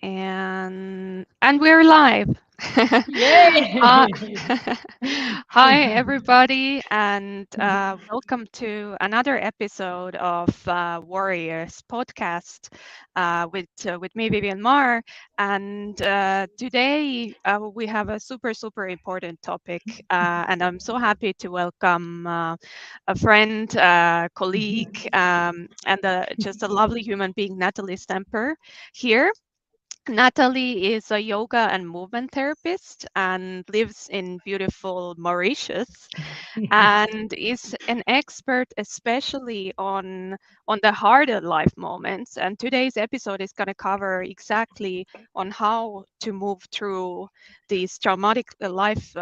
And we're live. uh, Yay! Hi, everybody, and welcome to another episode of Warriors podcast with me, Vivian Marr. And today we have a super important topic, and I'm so happy to welcome a friend, colleague, and just a lovely human being, Nathalie Stemper, here. Natalie is a yoga and movement therapist and lives in beautiful Mauritius and is an expert especially on the harder life moments. And today's episode is going to cover exactly on how to move through these traumatic life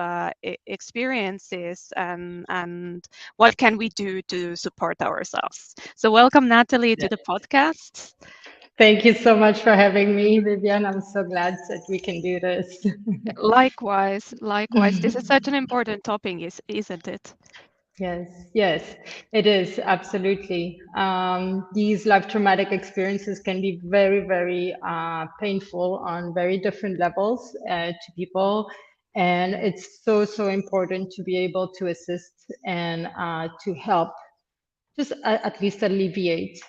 experiences and what can we do to support ourselves. So welcome, Natalie, to the podcast. Thank you so much for having me, Vivian. I'm so glad that we can do this. Likewise, likewise. This is such an important topic, isn't it? Yes, yes, it is absolutely. These life traumatic experiences can be very painful on very different levels to people. And it's so important to be able to assist and to help just at least alleviate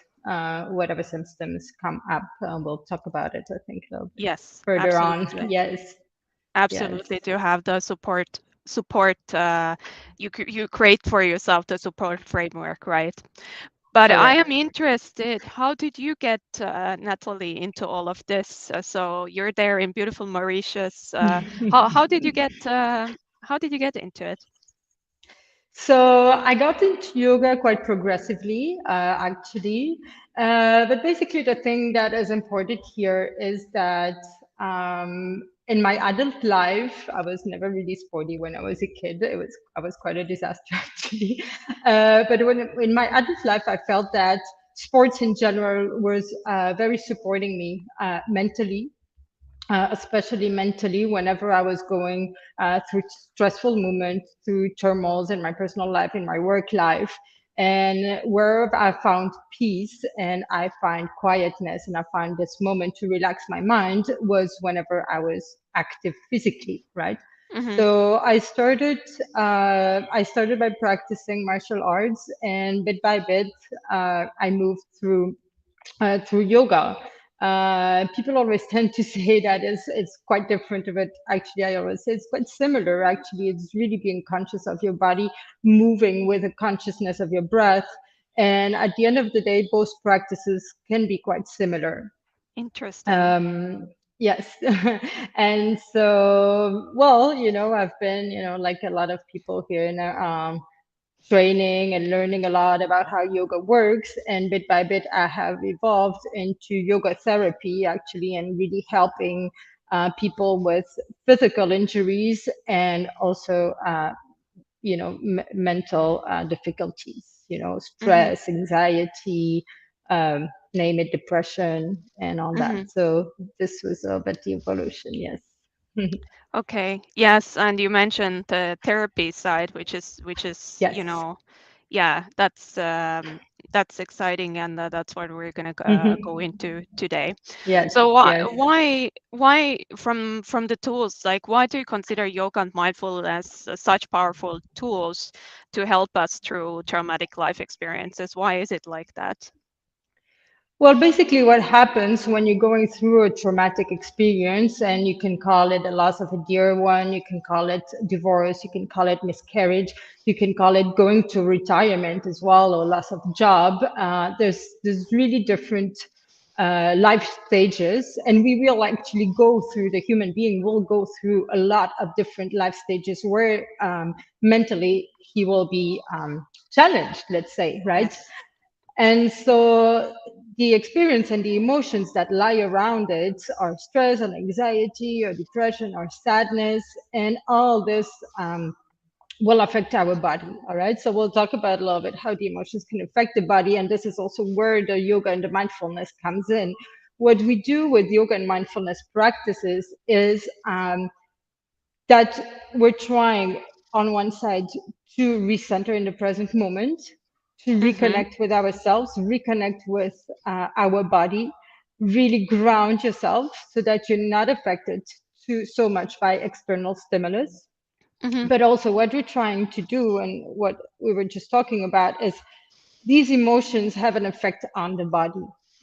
whatever symptoms come up. We'll talk about it, I think, a little bit Yes, further on. absolutely. Yes, yes, Absolutely, to have the support you create for yourself the support framework, right? But I am correct. interested, how did you get Natalie into all of this? So you're there in beautiful Mauritius. How did you get into it? So I got into yoga quite progressively, actually. But basically, the thing that is important here is that in my adult life, I was never really sporty when I was a kid. I was quite a disaster actually. But when in my adult life, I felt that sports in general was very supporting me mentally, especially mentally, whenever I was going through stressful moments, through turmoils in my personal life, in my work life. And wherever I found peace and I find quietness and I find this moment to relax my mind was whenever I was active physically, right? Mm-hmm. So I started by practicing martial arts, and bit by bit, I moved through yoga. People always tend to say that it's quite different, but actually, I always say it's quite similar. Actually, it's really being conscious of your body, moving with the consciousness of your breath. And at the end of the day, both practices can be quite similar. Interesting. Yes. And so, well, I've been, like a lot of people here in training and learning a lot about how yoga works. And bit by bit, I have evolved into yoga therapy, actually, and really helping people with physical injuries and also, mental difficulties, Mm-hmm. stress, anxiety, name it, depression, and all that. Mm-hmm. So this was a bit the evolution, yes. Okay. Yes, and you mentioned the therapy side, which is, Yes. yeah, that's exciting, and that's what we're gonna go into today. Yes, So yes. why from the tools, like why do you consider yoga and mindfulness such powerful tools to help us through traumatic life experiences? Why is it like that? Well, basically, what happens when you're going through a traumatic experience, and you can call it a loss of a dear one, you can call it divorce, you can call it miscarriage, you can call it going to retirement as well, or loss of job. There's really different life stages, and we will actually go through. The human being will go through a lot of different life stages where mentally he will be challenged. Let's say, right? Yes. And so the experience and the emotions that lie around it are stress and anxiety or depression or sadness, and all this will affect our body. All right. So we'll talk about a little bit how the emotions can affect the body. And this is also where the yoga and the mindfulness comes in. What we do with yoga and mindfulness practices is that we're trying on one side to recenter in the present moment, to Mm-hmm. reconnect with ourselves, reconnect with our body, really ground yourself so that you're not affected too so much by external stimulus. Mhm. But also, what we're trying to do, and what we were just talking about, is these emotions have an effect on the body.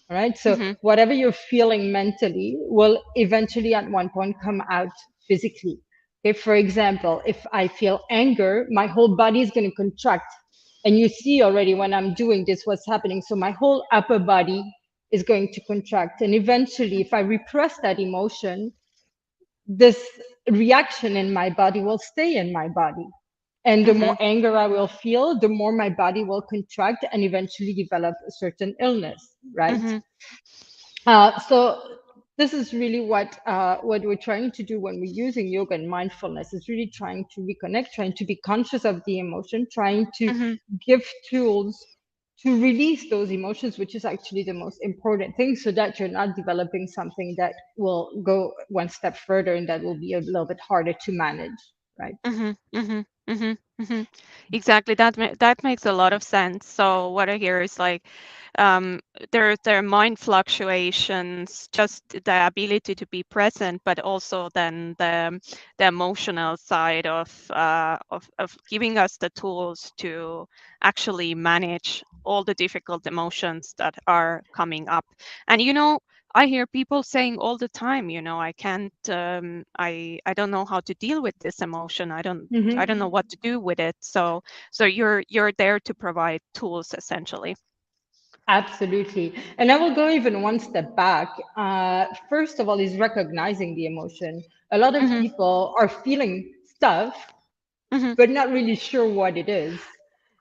All right. So Mhm. whatever you're feeling mentally will eventually at one point come out physically. Okay. For example, if I feel anger, my whole body is going to contract. And you see already when I'm doing this, what's happening. So my whole upper body is going to contract. And eventually, if I repress that emotion, this reaction in my body will stay in my body. And the more Mhm. anger I will feel, the more my body will contract and eventually develop a certain illness, right? Mhm. So this is really what we're trying to do when we're using yoga and mindfulness, is really trying to reconnect, trying to be conscious of the emotion, trying to Mhm. give tools to release those emotions, which is actually the most important thing, so that you're not developing something that will go one step further and that will be a little bit harder to manage, right? Mhm. Mhm. Mhm. Mhm. Exactly. That makes a lot of sense. So what I hear is like, um, there are mind fluctuations, just the ability to be present, but also then the emotional side of giving us the tools to actually manage all the difficult emotions that are coming up. And I hear people saying all the time, I can't, I don't know how to deal with this emotion. I don't know Hmm. what to do with it. So you're there to provide tools essentially. Absolutely. And I will go even one step back. First of all, is recognizing the emotion. A lot of Hmm. people are feeling stuff, Hmm. but not really sure what it is,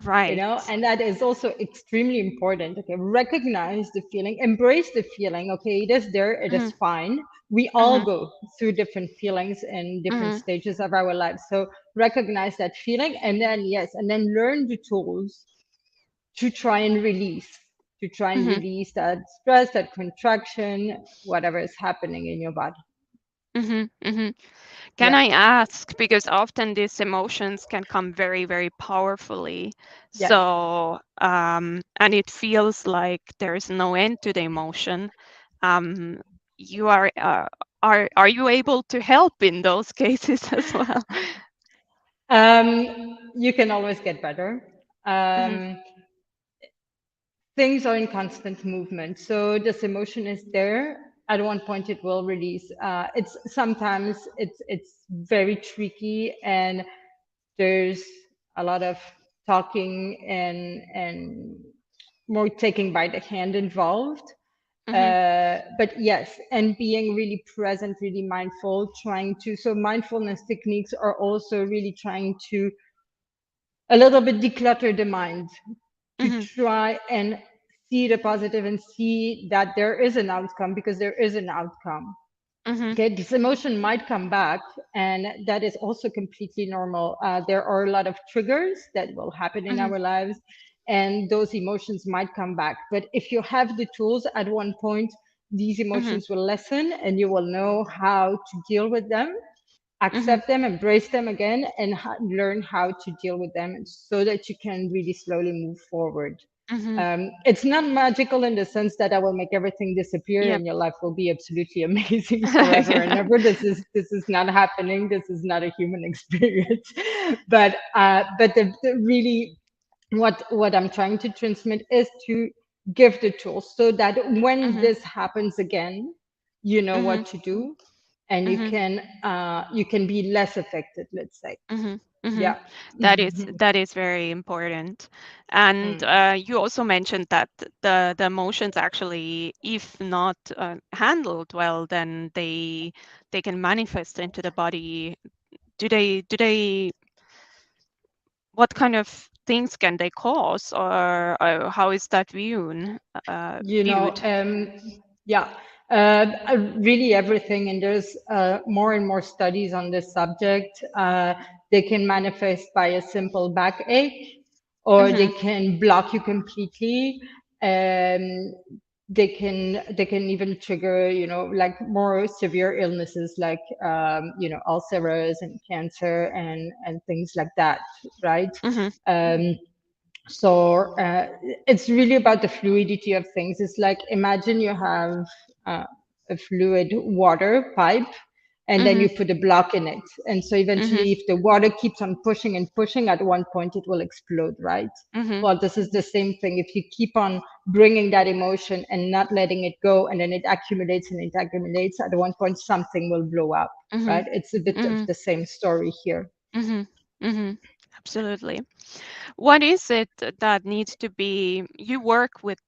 Right. and that is also extremely important. Okay, recognize the feeling, embrace the feeling. Okay, it is there, it Hmm. is fine. We all Hmm. go through different feelings in different Hmm. stages of our lives. So recognize that feeling, and then, yes, and then learn the tools to try and release, Hmm. that stress, that contraction, whatever is happening in your body. Hmm. Hmm. Can Yeah. I ask, because often these emotions can come very, very powerfully. Yes. And it feels like there's no end to the emotion. Um, you are you able to help in those cases as well? You can always get better. Mhm. um, Things are in constant movement, so this emotion is there. At one point it will release. It's sometimes it's very tricky, and there's a lot of talking and more taking by the hand involved. Mhm. But yes, and being really present, really mindful, trying to, so mindfulness techniques are also really trying to a little bit declutter the mind, to Mhm. try and see the positive and see that there is an outcome, because there is an outcome. Mhm. Okay, this emotion might come back, and that is also completely normal. There are a lot of triggers that will happen in Mhm. our lives, and those emotions might come back. But if you have the tools, at one point, these Mhm. emotions will lessen, and you will know how to deal with them, Mhm. accept them, embrace them again, and learn how to deal with them so that you can really slowly move forward. Mhm. It's not magical in the sense that I will make everything disappear Yep. and your life will be absolutely amazing forever and ever. This is not happening. This is not a human experience. But the really, what I'm trying to transmit is to give the tools so that when Mhm. this happens again, you know Mhm. what to do, and you Mhm. can be less affected, let's say. Mhm. Mhm. Yeah. That is very important. And Mm. you also mentioned that the emotions actually, if not handled well, then they can manifest into the body. Do they what kind of things can they cause, or how is that you know viewed? um yeah Really everything, and there's more and more studies on this subject. They can manifest by a simple backache, or they Mhm. can block you completely. um they can even trigger, like more severe illnesses, like ulcers and cancer and things like that, right? Mhm. So it's really about the fluidity of things. It's like, imagine you have a fluid water pipe, and then Mhm. you put a block in it. And so Mhm. eventually, if the water keeps on pushing and pushing, at one point it will explode, right? Mhm. Well, this is the same thing. If you keep on bringing that emotion and not letting it go, and then it accumulates and it accumulates, at one point something will blow up, Mhm. right? It's a bit of Mhm. the same story here. Mhm. Mhm. Absolutely. What is it that needs to be? You work with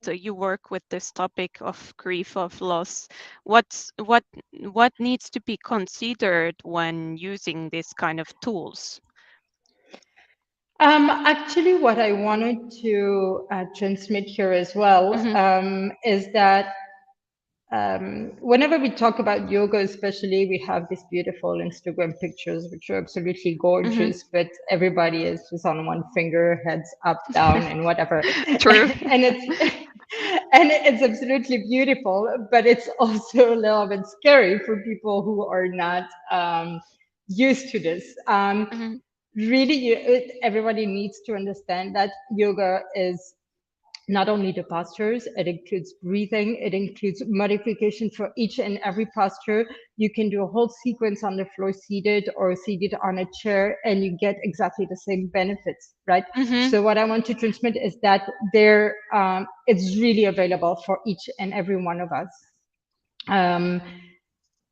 this topic of grief of loss. What needs to be considered when using this kind of tools? Actually, what I wanted to transmit here as well Mhm. is that whenever we talk about yoga, especially, we have these beautiful Instagram pictures, which are absolutely Mhm. gorgeous, but everybody is just on one finger, heads up, down, and whatever. True. And it's absolutely beautiful, but it's also a little bit scary for people who are not used to this. Mhm. Really, everybody needs to understand that yoga is not only the postures, it includes breathing, it includes modification for each and every posture. You can do a whole sequence on the floor seated or seated on a chair, and you get exactly the same benefits, right? Mhm. So what I want to transmit is that it's really available for each and every one of us. Um,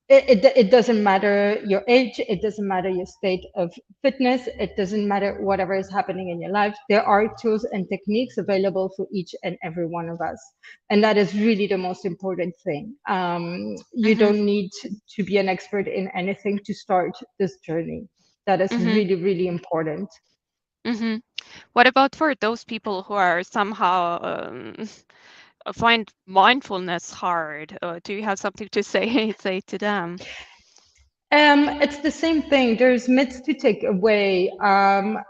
it doesn't matter your age, it doesn't matter your state of fitness, it doesn't matter whatever is happening in your life. There are tools and techniques available for each and every one of us. And that is really the most important thing. You Mhm. don't need to be an expert in anything to start this journey. That is Mhm. really, really important. Mhm. What about for those people who are somehow find mindfulness hard? Do you have something to say say to them? It's the same thing. There's myths to take away.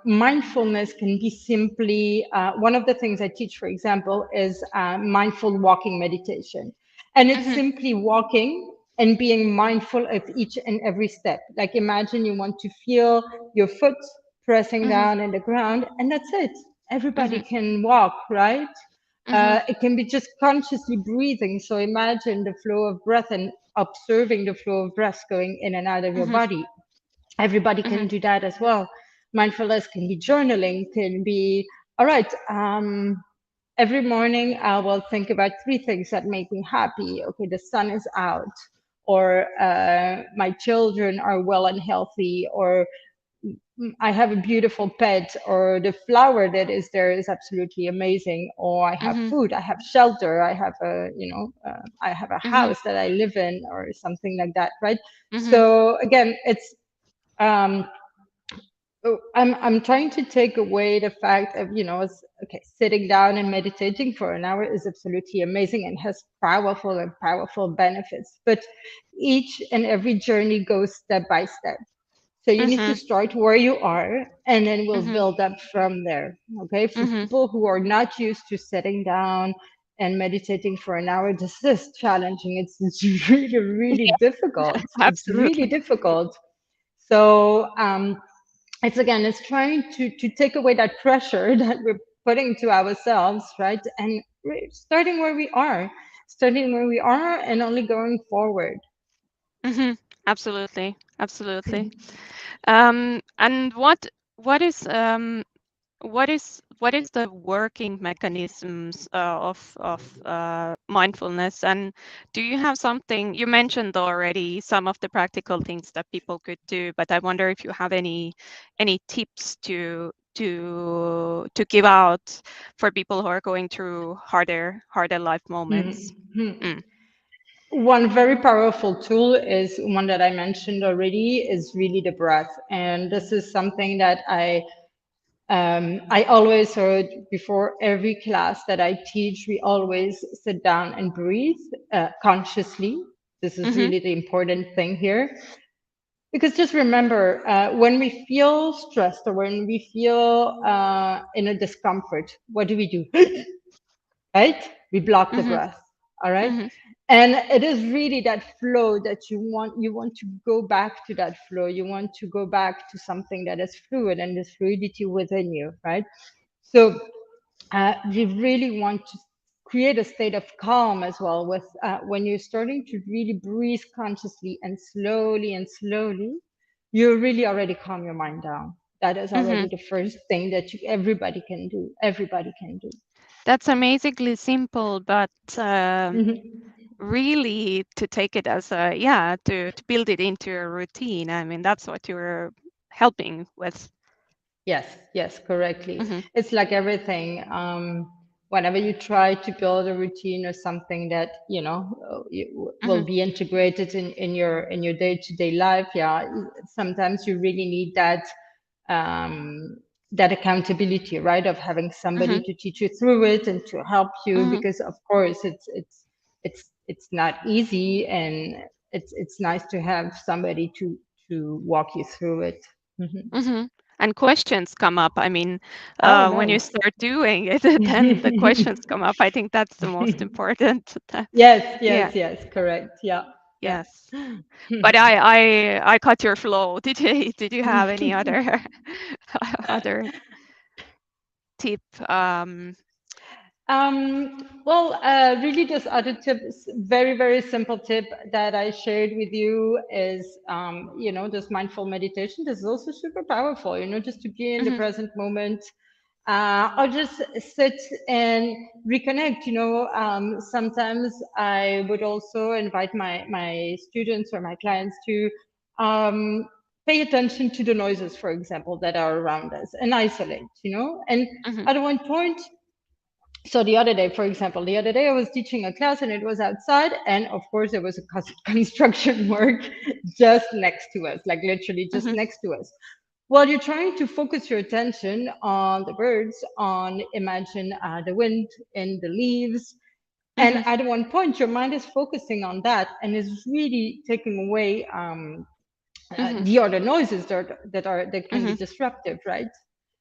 Mindfulness can be simply one of the things I teach, for example, is mindful walking meditation. And it's Mhm. simply walking and being mindful of each and every step. Like imagine you want to feel your foot pressing Mhm. down in the ground, and that's it. Everybody Mhm. can walk, right? Mhm. It can be just consciously breathing. So imagine the flow of breath and observing the flow of breath going in and out of your Mhm. body. Everybody can Mhm. do that as well. Mindfulness can be journaling, can be, all right, every morning I will think about three things that make me happy. Okay, the sun is out, or my children are well and healthy, or I have a beautiful pet, or the flower that is there is absolutely amazing, or I have Mhm. food, I have shelter, I have I have a Mhm. house that I live in, or something like that, right? Mhm. So again, it's um, I'm trying to take away the fact of okay, sitting down and meditating for an hour is absolutely amazing and has powerful and powerful benefits, but each and every journey goes step by step. So you need to Mhm. start where you are, and then we'll Mhm. build up from there. Okay. For Mhm. people who are not used to sitting down and meditating for an hour, this is challenging. It's really, really Yeah, difficult. It's really absolutely. difficult. So it's trying to take away that pressure that we're putting to ourselves, right? And starting where we are, and only going forward. Mhm. Absolutely. Absolutely. And what is what is the working mechanisms of mindfulness? And do you have something you mentioned already some of the practical things that people could do, but I wonder if you have any tips to give out for people who are going through harder life moments. Mhm. Mm. One very powerful tool is one that I mentioned already is really the breath. And this is something that I always heard before every class that I teach. We always sit down and breathe consciously. This is Mhm. really the important thing here. Because just remember, when we feel stressed or when we feel in a discomfort, what do? Right? We block the Mhm. breath. All right. Mhm. And it is really that flow that you want to go back to that flow. You want to go back to something that is fluid and this fluidity within you, right? So you really want to create a state of calm as well with when you're starting to really breathe consciously and slowly, you really already calm your mind down. That is Mm-hmm. already the first thing that everybody can do. Everybody can do. That's amazingly simple, but Mhm. really to take it as a, yeah, to build it into a routine. I mean, that's what you're helping with. Yes, yes, correctly. Mm-hmm. It's like everything. Whenever you try to build a routine or something that will Mm-hmm. be integrated in your day-to-day life, yeah, sometimes you really need um, that accountability, right? Of having somebody Mm-hmm. to teach you through it and to help you, Mm-hmm. because of course it's not easy, and it's nice to have somebody to walk you through it. Mhm. Mm-hmm. And questions come up. I mean, Oh, when you nice. start doing it, then the questions come up. I think that's the most important. Yes, Yeah. yes, yes, correct. Yeah, yeah. Yes. But I cut your flow. Did you have any other other tip? Well, really, just other tips, very, very simple tip that I shared with you is, just mindful meditation. This is also super powerful, just to be in the Mhm, present moment, or just sit and reconnect. Sometimes I would also invite my students or my clients to um, pay attention to the noises, for example, that are around us and isolate, and mhm, at one point, so the other day I was teaching a class and it was outside, and of course there was a construction work just next to us, like literally just mhm, next to us. Well, you're trying to focus your attention on the birds, on imagine the wind in the leaves, and mhm, at one point your mind is focusing on that and is really taking away mhm, the other noises that can be mhm, disruptive, right?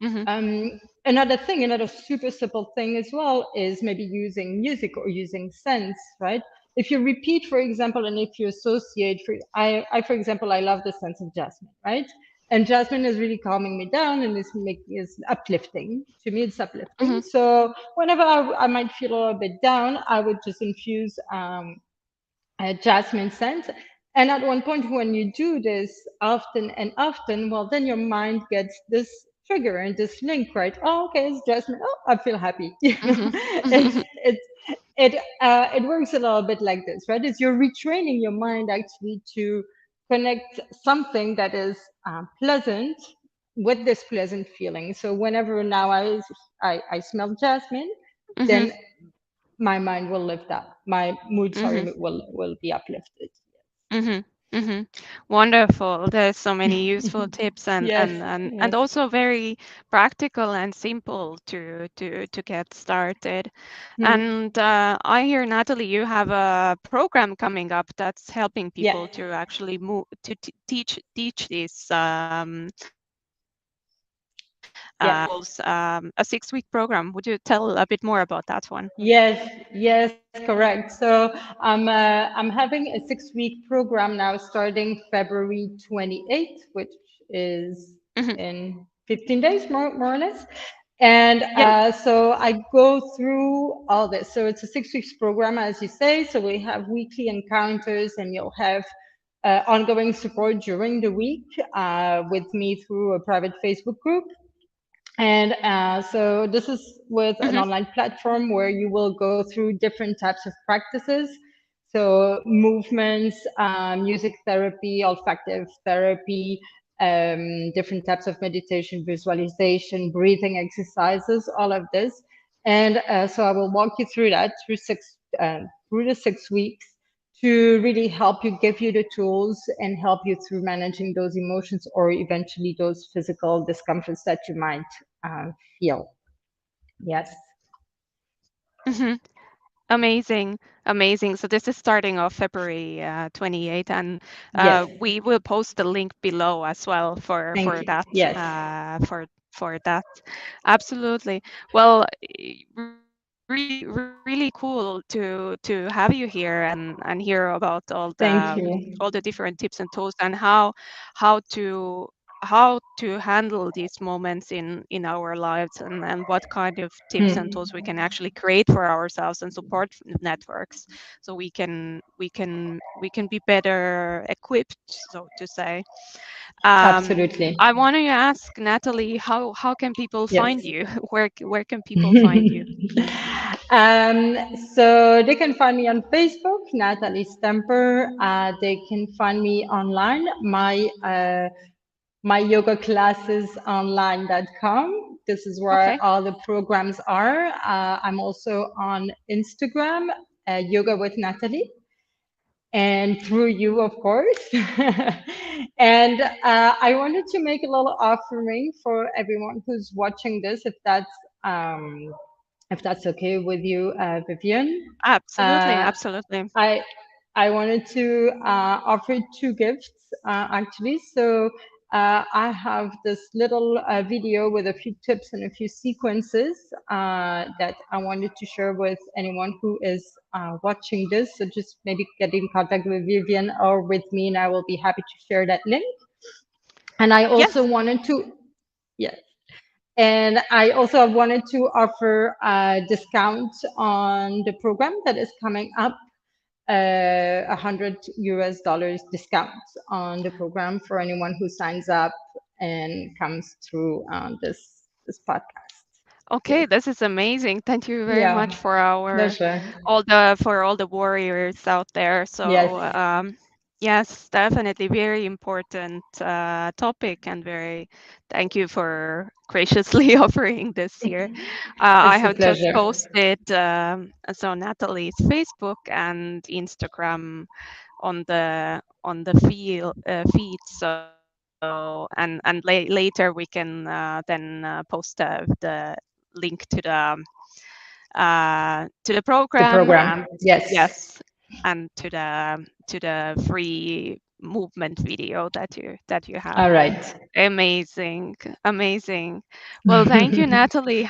mhm, Another super simple thing as well is maybe using music or using scents, right? If you repeat, for example, and if you associate, for example, I love the sense of jasmine, right? And jasmine is really calming me down and is uplifting. To me, it's uplifting. mhm, So whenever I might feel a little bit down, I would just infuse jasmine scent. And at one point, when you do this often and often, well, then your mind gets this trigger and this link, right? Oh, okay, it's jasmine. Oh, I feel happy. mhm, It's mhm, it works a little bit like this, right? It's you're retraining your mind actually to connect something that is pleasant with this pleasant feeling. So whenever now I smell jasmine, mhm, then my mind will lift up. My mood, sorry, mhm, will be uplifted. mhm, mhm. Wonderful. There's so many useful tips and Yes, and and and yes, also very practical and simple to get started. hmm, And I hear, Natalie, you have a program coming up that's helping yeah, people to actually move to teach these yeah. tools, a 6-week program. Would you tell a bit more about that one? Yes, yes, correct. So I'm having a 6-week program now starting February 28th, which is Mhm. in 15 days, more or less. And Yeah. so I go through all this. So it's a 6 weeks program, as you say. So we have weekly encounters, and you'll have ongoing support during the week with me through a private Facebook group. And so this is with an Mhm. online platform where you will go through different types of practices. So movements, music therapy, olfactive therapy, different types of meditation, visualization, breathing exercises, all of this. And so I will walk you through that through the 6 weeks to really help you, give you the tools and help you through managing those emotions or eventually those physical discomforts that you might feel. Yes. Mhm. Amazing, amazing. So this is starting off February 28th, and Yes. we will post the link below as well Thank for you. that Yes. for that. Absolutely. Well, really cool to have you here and hear about Thank you. all the different tips and tools and how to how to handle these moments in our lives, and what kind of tips and tools we can actually create for ourselves and support networks, so we can be better equipped, so to say. Absolutely. I want to ask Natalie, how can people find Yes. you? Where can people find you? So they can find me on Facebook, Nathalie Stemper. They can find me online, my yoga classes online.com. This is where Okay. all the programs are. I'm also on Instagram, Yoga with Nathalie, and through you, of course. And I wanted to make a little offering for everyone who's watching this, if that's okay with you, Vivian. Absolutely, Uh, absolutely. I I wanted to offer two gifts actually. So I have this little video with a few tips and a few sequences that I wanted to share with anyone who is watching this. So just maybe get in contact with Vivian or with me, and I will be happy to share that link. And I also Yes. wanted to, yeah, and I also wanted to offer a discount on the program that is coming up, 100 US dollars discount on the program for anyone who signs up and comes through this podcast. Okay, Yes. this is amazing. Thank you very much Yeah. for our Pleasure. all the warriors out there. Yes. So yes, definitely very important topic, and very thank you for graciously offering this here. I It's a have just pleasure. posted so Natalie's Facebook and Instagram on the feed. So later we can then post the link to the The program, and program. Yes. yes, and to the free movement video that you have. All right. Amazing, amazing. Well, thank you, Natalie,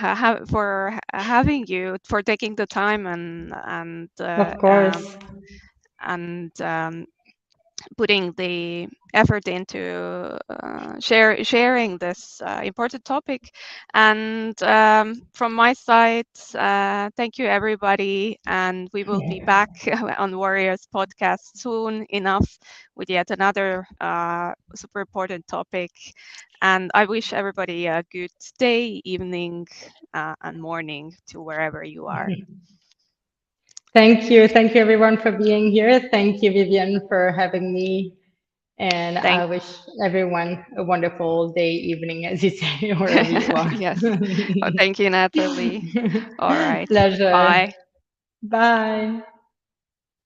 for having you, for taking the time Of course. and putting the effort into sharing this important topic. And from my side, thank you, everybody. And we will be back on Warriors podcast soon enough with yet another super important topic. And I wish everybody a good day, evening, and morning to wherever you are. Thank you. Thank you, everyone, for being here. Thank you, Vivian, for having me. And I Thank wish everyone a wonderful day, evening, as you say, wherever you are. yes. Oh, thank you, Natalie. All right. Pleasure. Bye. Bye.